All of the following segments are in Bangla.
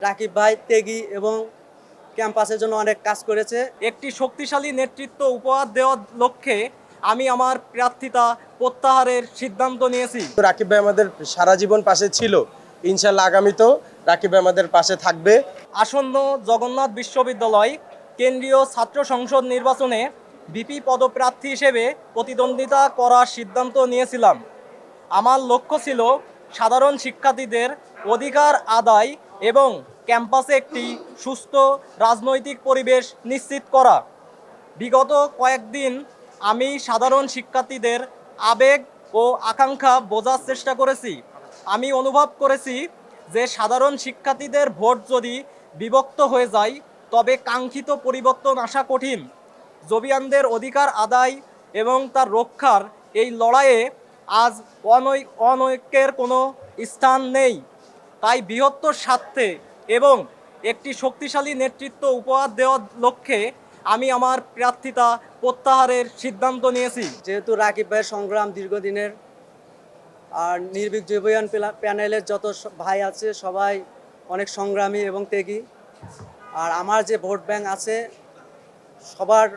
রাকিব ভাই ত্যাগী এবং ক্যাম্পাসের জন্য অনেক কাজ করেছে। একটি শক্তিশালী নেতৃত্ব উপহার দেওয়ার লক্ষ্যে আমি আমার প্রার্থিতা প্রত্যাহারের সিদ্ধান্ত নিয়েছি। রাকিব ভাই আমাদের সারা জীবন পাশে ছিল, ইনশাল্লাহ আগামীতেও রাকিব ভাই আমাদের পাশে থাকবে। আসন্ন জগন্নাথ বিশ্ববিদ্যালয় কেন্দ্রীয় ছাত্র সংসদ নির্বাচনে ভিপি পদপ্রার্থী হিসেবে প্রতিদ্বন্দ্বিতা করার সিদ্ধান্ত নিয়েছিলাম। আমার লক্ষ্য ছিল সাধারণ শিক্ষার্থীদের অধিকার আদায় এবং ক্যাম্পাসে একটি সুস্থ রাজনৈতিক পরিবেশ নিশ্চিত করা। বিগত কয়েকদিন আমি সাধারণ শিক্ষার্থীদের আবেগ ও আকাঙ্ক্ষা বোঝার চেষ্টা করেছি। আমি অনুভব করেছি যে সাধারণ শিক্ষার্থীদের ভোট যদি বিভক্ত হয়ে যায় তবে কাঙ্ক্ষিত পরিবর্তন আসা কঠিন। জবিয়ানদের অধিকার আদায় এবং তার রক্ষার এই লড়াইয়ে আজ অনৈক্যের কোনো স্থান নেই। তাই বৃহত্তর স্বার্থে এবং একটি শক্তিশালী নেতৃত্ব উপহার দেওয়ার লক্ষ্যে আমি আমার প্রার্থিতা প্রত্যাহারের সিদ্ধান্ত নিয়েছি। যেহেতু রাকিব ভাইয়ের সংগ্রাম দীর্ঘদিনের, আর নির্ভীক জবিয়ান প্যানেলের যত ভাই আছে সবাই অনেক সংগ্রামী এবং ত্যাগী। আর আমার যে ভোট ব্যাংক আছে সবার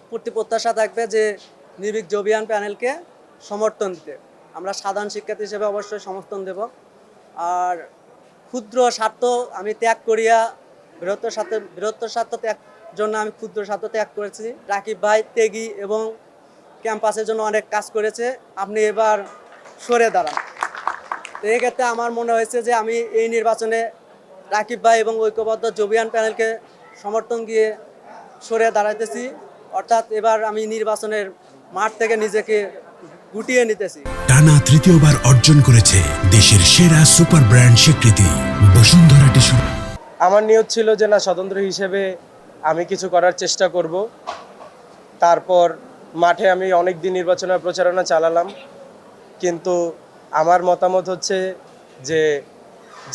প্রতি প্রত্যাশা থাকবে যে নির্ভীক জবিয়ান প্যানেলকে সমর্থন দিতে। আমরা সাধারণ শিক্ষার্থী হিসেবে অবশ্যই সমর্থন দেব। আর ক্ষুদ্র স্বার্থ আমি ত্যাগ করিয়া বৃহত্তর স্বার্থ ত্যাগ জন্য আমি ক্ষুদ্র স্বার্থ ত্যাগ করেছি। রাকিব ভাই ত্যাগী এবং ক্যাম্পাসের জন্য অনেক কাজ করেছে। আপনি এবার সরে দাঁড়ান। তো এক্ষেত্রে আমার মনে হয়েছে যে আমি এই নির্বাচনে রাকিব ভাই এবং ঐক্যবদ্ধ জবিয়ান প্যানেলকে সমর্থন দিয়ে সরে দাঁড়াইতেছি। অর্থাৎ এবার আমি নির্বাচনের মাঠ থেকে নিজেকে গুটিয়ে নিতেছি। টানা তৃতীয়বার অর্জন করেছে দেশের সেরা সুপার ব্র্যান্ড স্বীকৃতি বসুন্ধরা টিস্যু। আমার নিয়ত ছিল যে না, স্বতন্ত্র হিসেবে আমি কিছু করার চেষ্টা করব। তারপর মাঠে আমি অনেক দিন নির্বাচনের প্রচারণা চালালাম, কিন্তু আমার মতামত হচ্ছে যে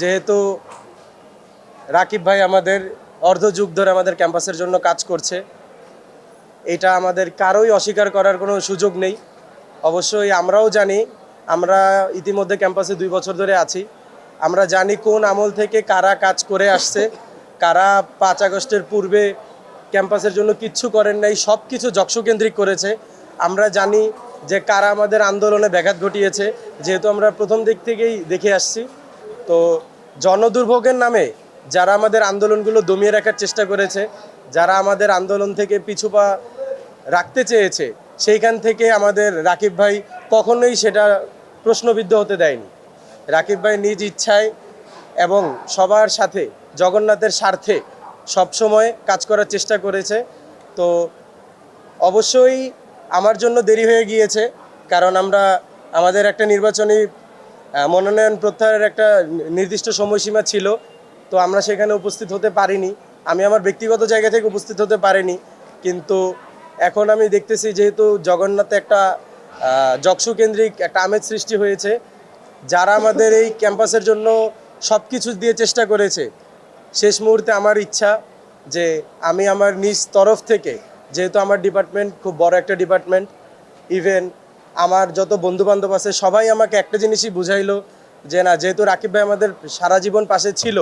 যেহেতু রাকিব ভাই আমাদের অর্ধযুগ ধরে আমাদের ক্যাম্পাসের জন্য কাজ করছে, এটা আমাদের কারোই অস্বীকার করার কোনো সুযোগ নেই। অবশ্যই আমরাও জানি, আমরা ইতিমধ্যে ক্যাম্পাসে 2 বছর ধরে আছি। আমরা জানি কোন আমল থেকে কারা কাজ করে আসছে, কারা 5 আগস্টের পূর্বে ক্যাম্পাসের জন্য কিচ্ছু করেন নাই, সব কিছু যক্ষকেন্দ্রিক করেছে। আমরা জানি যে কারা আমাদের আন্দোলনে ব্যাঘাত ঘটিয়েছে, যেহেতু আমরা প্রথম দিক থেকেই দেখে আসছি। তো জনদুর্ভোগের নামে যারা আমাদের আন্দোলনগুলো দমিয়ে রাখার চেষ্টা করেছে, যারা আমাদের আন্দোলন থেকে পিছুপা রাখতে চেয়েছে, সেইখান থেকে আমাদের রাকিব ভাই কখনোই সেটা প্রশ্নবিদ্ধ হতে দেয়নি। রাকিব ভাই নিজ ইচ্ছায় এবং সবার সাথে জগন্নাথের স্বার্থে সবসময় কাজ করার চেষ্টা করেছে। তো অবশ্যই আমার জন্য দেরি হয়ে গিয়েছে, কারণ আমাদের একটা নির্বাচনী মনোনয়ন প্রত্যাহারের একটা নির্দিষ্ট সময়সীমা ছিল। তো আমরা সেখানে উপস্থিত হতে পারিনি, আমি আমার ব্যক্তিগত জায়গা থেকে উপস্থিত হতে পারিনি। কিন্তু এখন আমি দেখতেছি যেহেতু জগন্নাথে একটা যক্ষকেন্দ্রিক একটা আমেজ সৃষ্টি হয়েছে, যারা আমাদের এই ক্যাম্পাসের জন্য সব কিছু দিয়ে চেষ্টা করেছে, শেষ মুহূর্তে আমার ইচ্ছা যে আমি আমার নিজ তরফ থেকে, যেহেতু আমার ডিপার্টমেন্ট খুব বড় একটা ডিপার্টমেন্ট, ইভেন আমার যত বন্ধুবান্ধব আছে সবাই আমাকে একটা জিনিসই বুঝাইলো যে না, যেহেতু রাকিব ভাই আমাদের সারা জীবন পাশে ছিল,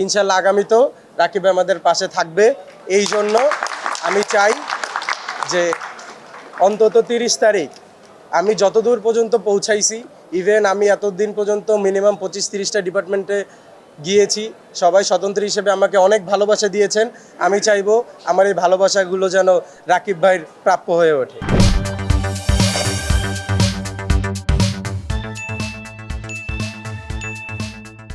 ইনশাল্লাহ আগামীতেও রাকিব ভাই আমাদের পাশে থাকবে। এই জন্য আমি চাই যে অন্তত 30 তারিখ আমি যতদূর পর্যন্ত পৌঁছাইছি, ইভেন আমি এতদিন পর্যন্ত মিনিমাম 25-30টা ডিপার্টমেন্টে গিয়েছি, সবাই স্বতন্ত্র হিসেবে আমাকে অনেক ভালোবাসা দিয়েছেন। আমি চাইবো আমার এই ভালোবাসাগুলো যেন রাকিব ভাইয়ের প্রাপ্য হয়ে ওঠে।